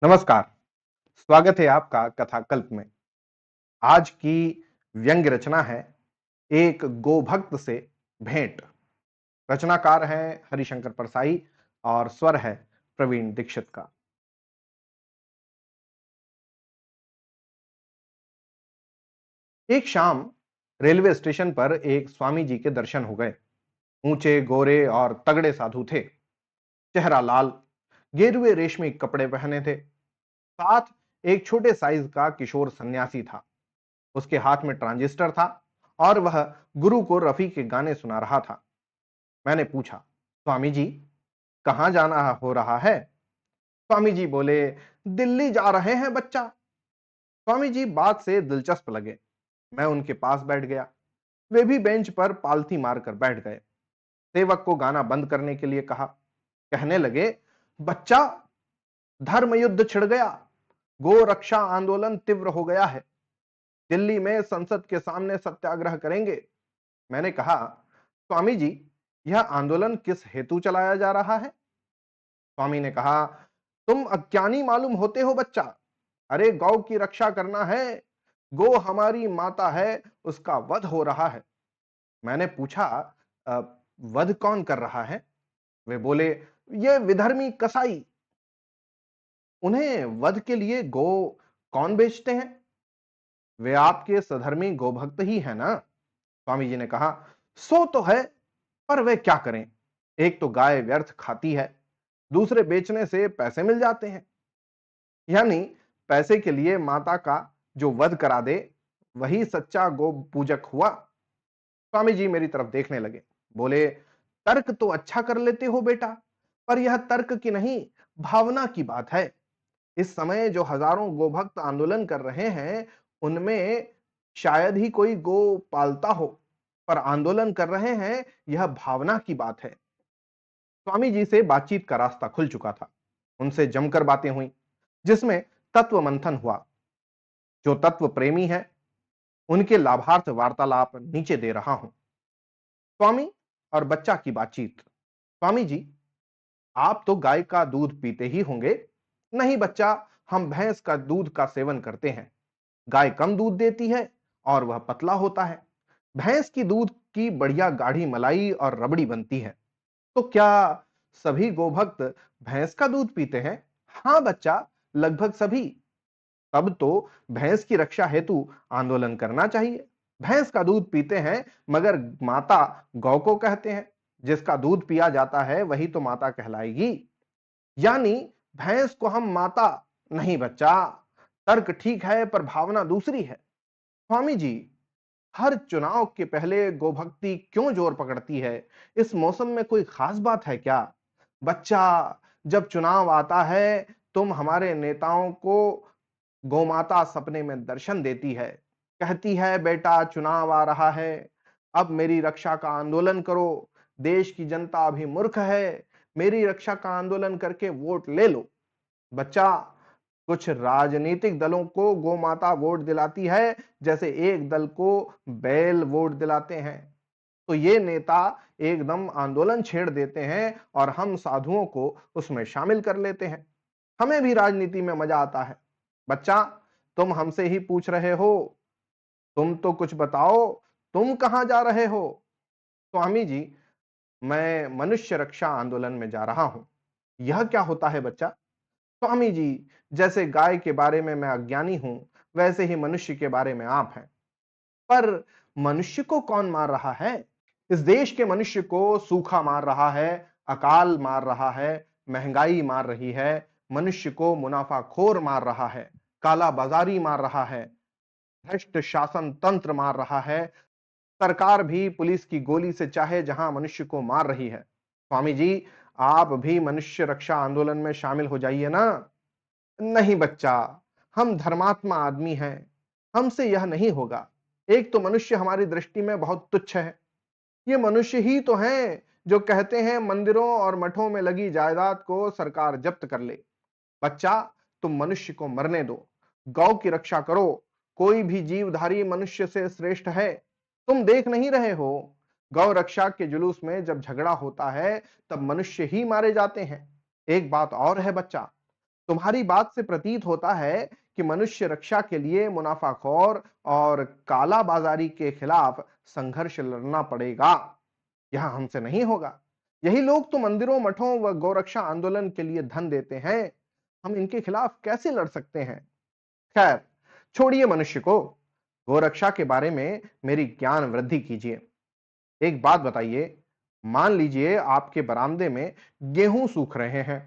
नमस्कार। स्वागत है आपका कथाकल्प में। आज की व्यंग्य रचना है एक गोभक्त से भेंट। रचनाकार हैं हरिशंकर परसाई और स्वर है प्रवीण दीक्षित का। एक शाम रेलवे स्टेशन पर एक स्वामी जी के दर्शन हो गए। ऊंचे, गोरे और तगड़े साधु थे। चेहरा लाल, गेरुए रेशमी कपड़े पहने थे। साथ एक छोटे साइज का किशोर सन्यासी था। उसके हाथ में ट्रांजिस्टर था और वह गुरु को रफी के गाने सुना रहा था। मैंने पूछा, स्वामी जी, कहां जाना हो रहा है? स्वामी जी बोले, दिल्ली जा रहे हैं बच्चा। स्वामी जी बात से दिलचस्प लगे। मैं उनके पास बैठ गया। वे भी बेंच पर पालथी मारकर बैठ गए। सेवक को गाना बंद करने के लिए कहा। कहने लगे, बच्चा, धर्म युद्ध छिड़ गया। गो रक्षा आंदोलन तीव्र हो गया है। दिल्ली में संसद के सामने सत्याग्रह करेंगे। मैंने कहा, स्वामी जी, यह आंदोलन किस हेतु चलाया जा रहा है? स्वामी ने कहा, तुम अज्ञानी मालूम होते हो बच्चा। अरे गौ की रक्षा करना है। गो हमारी माता है, उसका वध हो रहा है। मैंने पूछा, "अ, वध कौन कर रहा है?" वे बोले, ये विधर्मी कसाई। उन्हें वध के लिए गो कौन बेचते हैं? वे आपके सधर्मी गोभक्त ही है ना? स्वामी जी ने कहा, सो तो है, पर वे क्या करें? एक तो गाय व्यर्थ खाती है, दूसरे बेचने से पैसे मिल जाते हैं। यानी पैसे के लिए माता का जो वध करा दे, वही सच्चा गो पूजक हुआ। स्वामी जी मेरी तरफ देखने लगे। बोले, तर्क तो अच्छा कर लेते हो बेटा, पर यह तर्क की नहीं, भावना की बात है। इस समय जो हजारों गोभक्त आंदोलन कर रहे हैं, उनमें शायद ही कोई गो पालता हो, पर आंदोलन कर रहे हैं, यह भावना की बात है। स्वामी जी से बातचीत का रास्ता खुल चुका था। उनसे जमकर बातें हुई, जिसमें तत्व मंथन हुआ। जो तत्व प्रेमी है, उनके लाभार्थ वार्तालाप नीचे दे रहा हूं। स्वामी और बच्चा की बातचीत। स्वामी जी, आप तो गाय का दूध पीते ही होंगे? नहीं बच्चा, हम भैंस का दूध का सेवन करते हैं। गाय कम दूध देती है और वह पतला होता है। भैंस की दूध की बढ़िया गाढ़ी मलाई और रबड़ी बनती है। तो क्या सभी गोभक्त भैंस का दूध पीते हैं? हाँ बच्चा, लगभग सभी। तब तो भैंस की रक्षा हेतु आंदोलन करना चाहिए। भैंस का दूध पीते हैं, मगर माता गौ को कहते हैं। जिसका दूध पिया जाता है वही तो माता कहलाएगी। यानी भैंस को हम माता। नहीं बच्चा, तर्क ठीक है, पर भावना दूसरी है। स्वामी जी, हर चुनाव के पहले गोभक्ति क्यों जोर पकड़ती है? इस मौसम में कोई खास बात है क्या? बच्चा, जब चुनाव आता है, तुम हमारे नेताओं को गोमाता सपने में दर्शन देती है। कहती है, बेटा चुनाव आ रहा है, अब मेरी रक्षा का आंदोलन करो। देश की जनता अभी मूर्ख है, मेरी रक्षा का आंदोलन करके वोट ले लो। बच्चा, कुछ राजनीतिक दलों को गोमाता वोट दिलाती है, जैसे एक दल को बैल वोट दिलाते हैं। तो ये नेता एकदम आंदोलन छेड़ देते हैं और हम साधुओं को उसमें शामिल कर लेते हैं। हमें भी राजनीति में मजा आता है। बच्चा, तुम हमसे ही पूछ रहे हो, तुम तो कुछ बताओ, तुम कहां जा रहे हो? स्वामी जी, मैं मनुष्य रक्षा आंदोलन में जा रहा हूं। यह क्या होता है बच्चा? स्वामी जी, जैसे गाय के बारे में मैं अज्ञानी हूं, वैसे ही मनुष्य के बारे में आप हैं। पर मनुष्य को कौन मार रहा है? इस देश के मनुष्य को सूखा मार रहा है, अकाल मार रहा है, महंगाई मार रही है, मनुष्य को मुनाफाखोर मार रहा है, काला बाजारी मार रहा है, भ्रष्ट शासन तंत्र मार रहा है। सरकार भी पुलिस की गोली से चाहे जहां मनुष्य को मार रही है। स्वामी जी, आप भी मनुष्य रक्षा आंदोलन में शामिल हो जाइए ना। नहीं बच्चा, हम धर्मात्मा आदमी हैं, हमसे यह नहीं होगा। एक तो मनुष्य हमारी दृष्टि में बहुत तुच्छ है। ये मनुष्य ही तो हैं जो कहते हैं मंदिरों और मठों में लगी जायदाद को सरकार जब्त कर ले। बच्चा, तुम मनुष्य को मरने दो, गौ की रक्षा करो। कोई भी जीवधारी मनुष्य से श्रेष्ठ है। तुम देख नहीं रहे हो, गौ रक्षा के जुलूस में जब झगड़ा होता है, तब मनुष्य ही मारे जाते हैं। एक बात और है बच्चा, तुम्हारी बात से प्रतीत होता है कि मनुष्य रक्षा के लिए मुनाफाखोर और काला बाजारी के खिलाफ संघर्ष लड़ना पड़ेगा। यह हमसे नहीं होगा। यही लोग तो मंदिरों, मठों व गौरक्षा आंदोलन के लिए धन देते हैं। हम इनके खिलाफ कैसे लड़ सकते हैं? खैर, छोड़िए मनुष्य को, गोरक्षा के बारे में मेरी ज्ञान वृद्धि कीजिए। एक बात बताइए, मान लीजिए आपके बरामदे में गेहूं सूख रहे हैं,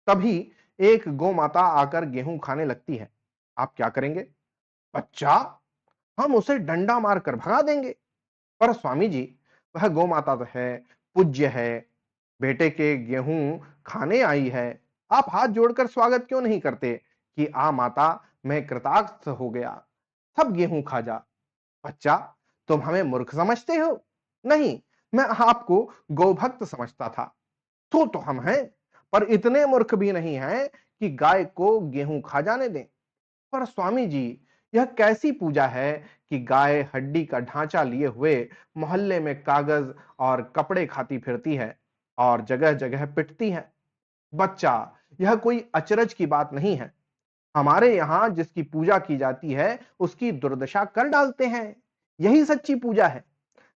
तभी एक गौ माता आकर गेहूं खाने लगती है। आप क्या करेंगे? बच्चा, हम उसे डंडा मारकर भगा देंगे। पर स्वामी जी, वह गौ माता तो है, पूज्य है, बेटे के गेहूं खाने आई है। आप हाथ जोड़कर स्वागत क्यों नहीं करते कि आ माता, मैं कृतार्थ हो गया, सब गेहूं खा जा। बच्चा, तुम हमें मूर्ख समझते हो? नहीं, मैं आपको गौभक्त समझता था। तो हम हैं, पर इतने मूर्ख भी नहीं हैं कि गाय को गेहूं खा जाने दें। पर स्वामी जी, यह कैसी पूजा है कि गाय हड्डी का ढांचा लिए हुए मोहल्ले में कागज और कपड़े खाती फिरती है और जगह जगह पिटती है? बच्चा, यह कोई अचरज की बात नहीं है। हमारे यहां जिसकी पूजा की जाती है उसकी दुर्दशा कर डालते हैं। यही सच्ची पूजा है।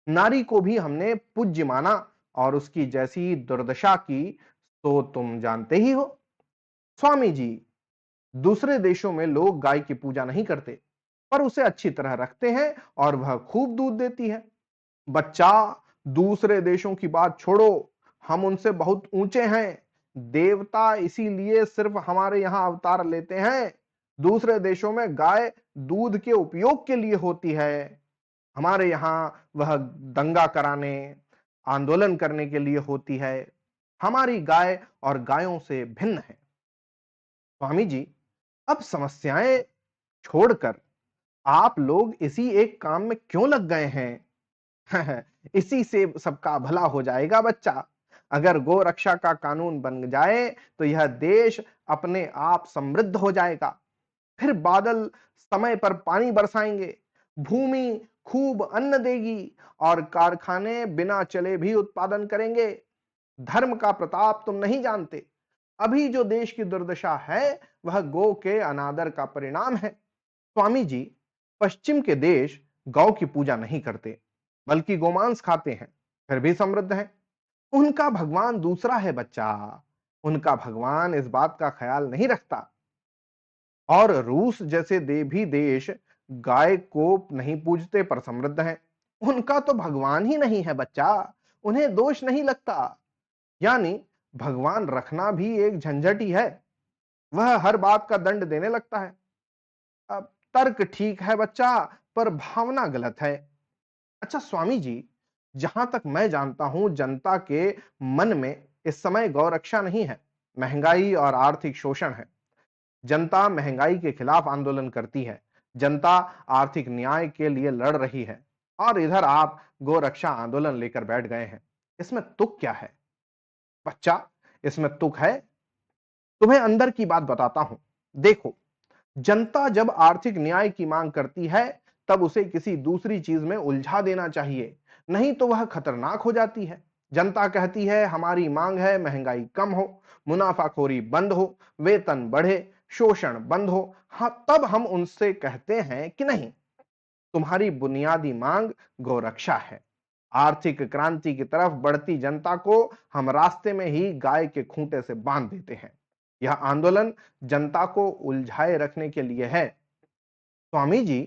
नारी को भी हमने पूज्य माना और उसकी जैसी दुर्दशा की तो तुम जानते ही हो। स्वामी जी, दूसरे देशों में लोग गाय की पूजा नहीं करते, पर उसे अच्छी तरह रखते हैं और वह खूब दूध देती है। बच्चा, दूसरे देशों की बात छोड़ो, हम उनसे बहुत ऊंचे हैं। देवता इसीलिए सिर्फ हमारे यहां अवतार लेते हैं। दूसरे देशों में गाय दूध के उपयोग के लिए होती है। हमारे यहां वह दंगा कराने, आंदोलन करने के लिए होती है। हमारी गाय और गायों से भिन्न है। स्वामी जी, अब समस्याएं छोड़कर आप लोग इसी एक काम में क्यों लग गए हैं? इसी से सबका भला हो जाएगा बच्चा। अगर गो रक्षा का कानून बन जाए तो यह देश अपने आप समृद्ध हो जाएगा। फिर बादल समय पर पानी बरसाएंगे, भूमि खूब अन्न देगी और कारखाने बिना चले भी उत्पादन करेंगे। धर्म का प्रताप तुम नहीं जानते। अभी जो देश की दुर्दशा है वह गौ के अनादर का परिणाम है। स्वामी जी, पश्चिम के देश गौ की पूजा नहीं करते, बल्कि गोमांस खाते हैं, फिर भी समृद्ध हैं। उनका भगवान दूसरा है बच्चा। उनका भगवान इस बात का ख्याल नहीं रखता। और रूस जैसे दे भी देश गाय को नहीं पूजते पर समृद्ध हैं। उनका तो भगवान ही नहीं है बच्चा। उन्हें दोष नहीं लगता। यानी भगवान रखना भी एक झंझट ही है। वह हर बात का दंड देने लगता है। अब तर्क ठीक है बच्चा, पर भावना गलत है। अच्छा स्वामी जी, जहां तक मैं जानता हूं, जनता के मन में इस समय गौरक्षा नहीं है, महंगाई और आर्थिक शोषण है। जनता महंगाई के खिलाफ आंदोलन करती है। जनता आर्थिक न्याय के लिए लड़ रही है। और इधर आप गोरक्षा आंदोलन लेकर बैठ गए हैं। इसमें तुक क्या है? बच्चा, इसमें तुक है। तुम्हें अंदर की बात बताता हूं। देखो, जनता जब आर्थिक न्याय की मांग करती है, तब उसे किसी दूसरी चीज में उलझा देना चाहिए, नहीं तो वह खतरनाक हो जाती है। जनता कहती है हमारी मांग है महंगाई कम हो, मुनाफाखोरी बंद हो, वेतन बढ़े, शोषण बंद हो। हाँ, तब हम उनसे कहते हैं कि नहीं, तुम्हारी बुनियादी मांग गौरक्षा है। आर्थिक क्रांति की तरफ बढ़ती जनता को हम रास्ते में ही गाय के खूंटे से बांध देते हैं। यह आंदोलन जनता को उलझाए रखने के लिए है। स्वामी जी,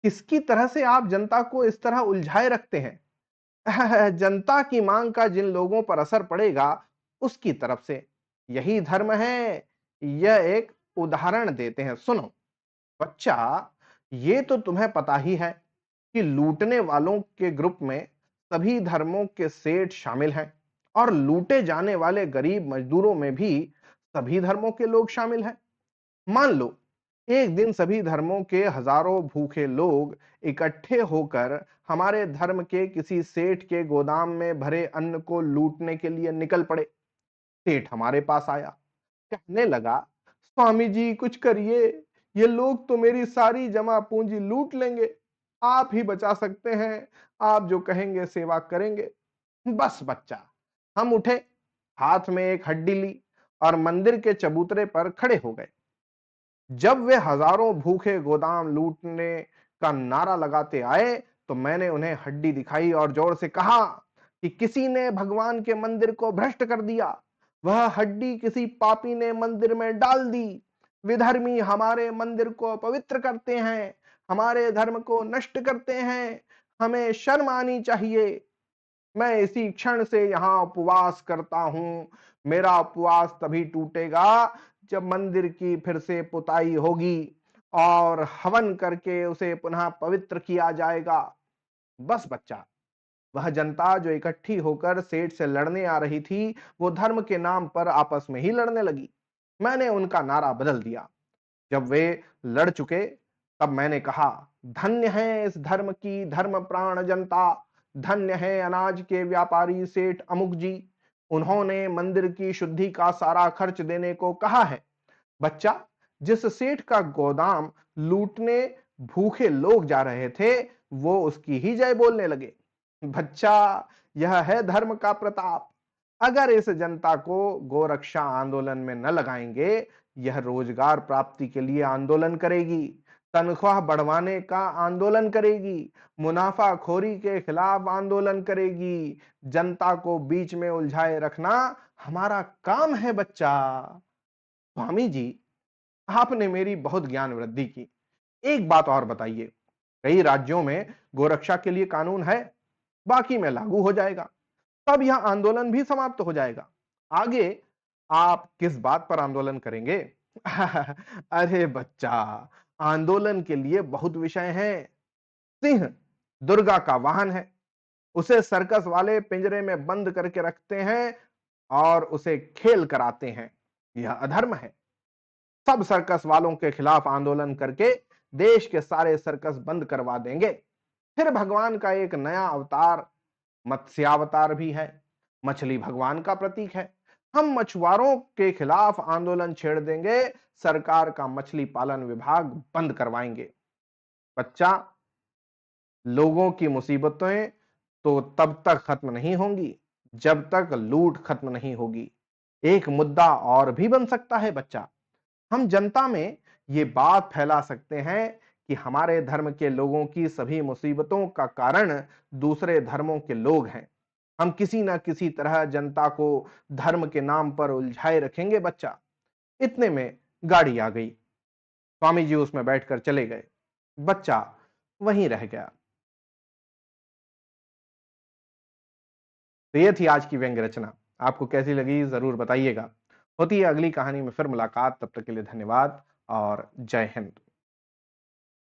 किसकी तरह से आप जनता को इस तरह उलझाए रखते हैं? जनता की मांग का जिन लोगों पर असर पड़ेगा, उसकी तरफ से। यही धर्म है। यह एक उदाहरण देते हैं, सुनो। बच्चा, ये तो तुम्हें पता ही है कि लूटने वालों के ग्रुप में सभी धर्मों के सेठ शामिल हैं और लूटे जाने वाले गरीब मजदूरों में भी सभी धर्मों के लोग शामिल हैं। मान लो एक दिन सभी धर्मों के हजारों भूखे लोग इकट्ठे होकर हमारे धर्म के किसी सेठ के गोदाम में भरे अन्न को लूटने के लिए निकल पड़े। सेठ हमारे पास आया, कहने लगा, स्वामी जी कुछ करिए, ये लोग तो मेरी सारी जमा पूंजी लूट लेंगे। आप ही बचा सकते हैं। आप जो कहेंगे सेवा करेंगे। बस बच्चा, हम उठे, हाथ में एक हड्डी ली और मंदिर के चबूतरे पर खड़े हो गए। जब वे हजारों भूखे गोदाम लूटने का नारा लगाते आए तो मैंने उन्हें हड्डी दिखाई और जोर से कहा कि किसी ने भगवान के मंदिर को भ्रष्ट कर दिया। वह हड्डी किसी पापी ने मंदिर में डाल दी। विधर्मी हमारे मंदिर को पवित्र करते हैं, हमारे धर्म को नष्ट करते हैं। हमें शर्म आनी चाहिए। मैं इसी क्षण से यहां उपवास करता हूं। मेरा उपवास तभी टूटेगा जब मंदिर की फिर से पुताई होगी और हवन करके उसे पुनः पवित्र किया जाएगा। बस बच्चा, वह जनता जो इकट्ठी होकर सेठ से लड़ने आ रही थी, वो धर्म के नाम पर आपस में ही लड़ने लगी। मैंने उनका नारा बदल दिया। जब वे लड़ चुके तब मैंने कहा, धन्य है इस धर्म की धर्म प्राण जनता, धन्य है अनाज के व्यापारी सेठ अमुक जी। उन्होंने मंदिर की शुद्धि का सारा खर्च देने को कहा है। बच्चा, जिस सेठ का गोदाम लूटने भूखे लोग जा रहे थे, वो उसकी ही जय बोलने लगे। बच्चा, यह है धर्म का प्रताप। अगर इस जनता को गोरक्षा आंदोलन में न लगाएंगे, यह रोजगार प्राप्ति के लिए आंदोलन करेगी, तनख्वाह बढ़वाने का आंदोलन करेगी, मुनाफाखोरी के खिलाफ आंदोलन करेगी। जनता को बीच में उलझाए रखना हमारा काम है बच्चा। स्वामी जी, आपने मेरी बहुत ज्ञान वृद्धि की। एक बात और बताइए, कई राज्यों में गोरक्षा के लिए कानून है, बाकी में लागू हो जाएगा, तब यह आंदोलन भी समाप्त हो जाएगा। आगे आप किस बात पर आंदोलन करेंगे? अरे बच्चा, आंदोलन के लिए बहुत विषय हैं। सिंह दुर्गा का वाहन है, उसे सर्कस वाले पिंजरे में बंद करके रखते हैं और उसे खेल कराते हैं। यह अधर्म है। सब सर्कस वालों के खिलाफ आंदोलन करके देश के सारे सर्कस बंद करवा देंगे। फिर भगवान का एक नया अवतार मत्स्यावतार भी है। मछली भगवान का प्रतीक है। हम मछुआरों के खिलाफ आंदोलन छेड़ देंगे, सरकार का मछली पालन विभाग बंद करवाएंगे। बच्चा, लोगों की मुसीबतें तो तब तक खत्म नहीं होंगी जब तक लूट खत्म नहीं होगी। एक मुद्दा और भी बन सकता है बच्चा। हम जनता में ये बात फैला सकते हैं कि हमारे धर्म के लोगों की सभी मुसीबतों का कारण दूसरे धर्मों के लोग हैं। हम किसी ना किसी तरह जनता को धर्म के नाम पर उलझाए रखेंगे बच्चा। इतने में गाड़ी आ गई। स्वामी जी उसमें बैठकर चले गए। बच्चा वहीं रह गया। तो ये थी आज की व्यंग्य रचना। आपको कैसी लगी जरूर बताइएगा। होती है अगली कहानी में फिर मुलाकात। तब तक के लिए धन्यवाद और जय हिंद।